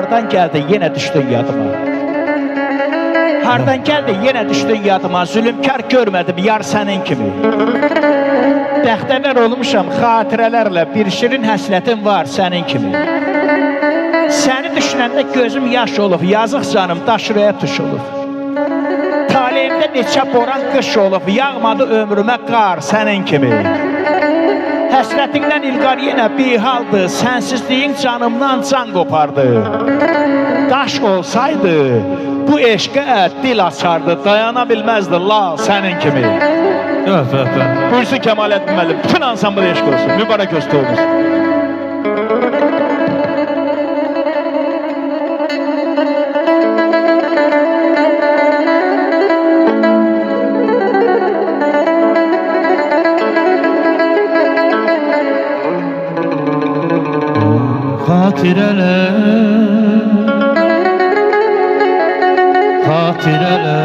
hardan gəldin, yenə düşdün yadıma. Hardan gəldin, yenə düşdün yadıma. Zülümkar görmədim, yar sənin kimi. Bəxtəvər olmuşam xatirələrlə, bir şirin həslətim var sənin kimi. Səni düşünəndə gözüm yaş olub, yazıq canım daşıraya tuş olub. Taleyimdə neçə boran qış olub, yağmadı ömrümə qar sənin kimi. Həsrətindən İlqar yenə bihaldı, sənsizliyin canımdan can qopardı. Daş olsaydı, bu eşqə dil açardı, dayana bilməzdi la sənin kimi. Buyursun Kemalettin müəllim, bütün ansambl eşq olsun, mübarək öztüyünüz. Hatireler, hatireler,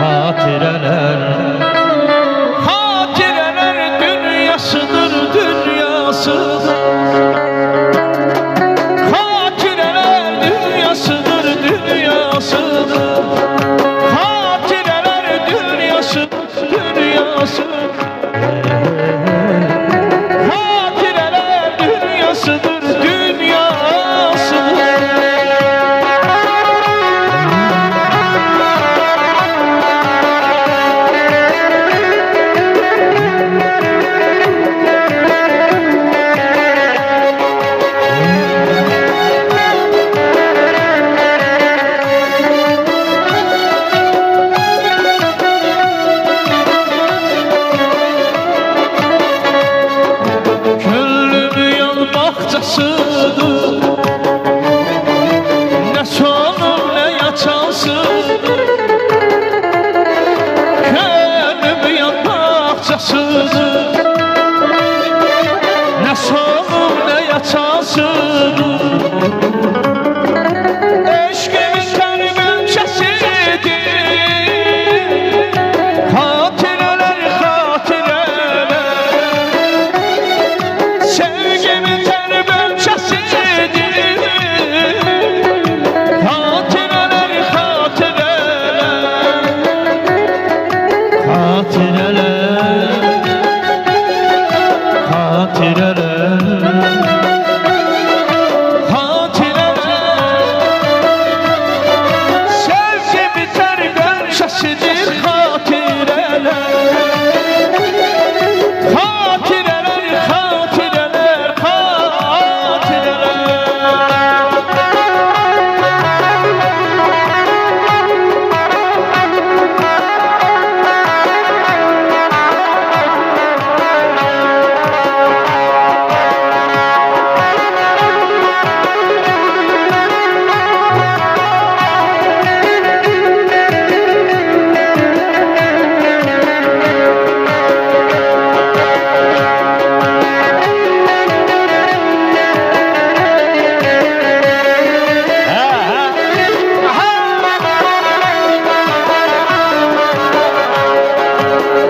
hatireler, hatireler dünyasıdır, dünyasıdır. Hatireler dünyasıdır, dünyasıdır. Hatireler dünyasıdır, dünyasıdır. Ne solum ne yaçansın, gönlüm yanmakçasıdır. Ne solum ne yaçansın, eşkimin terbiyesidir. Hatireler, hatireler, sevgimin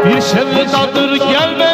bir sevdadır gelme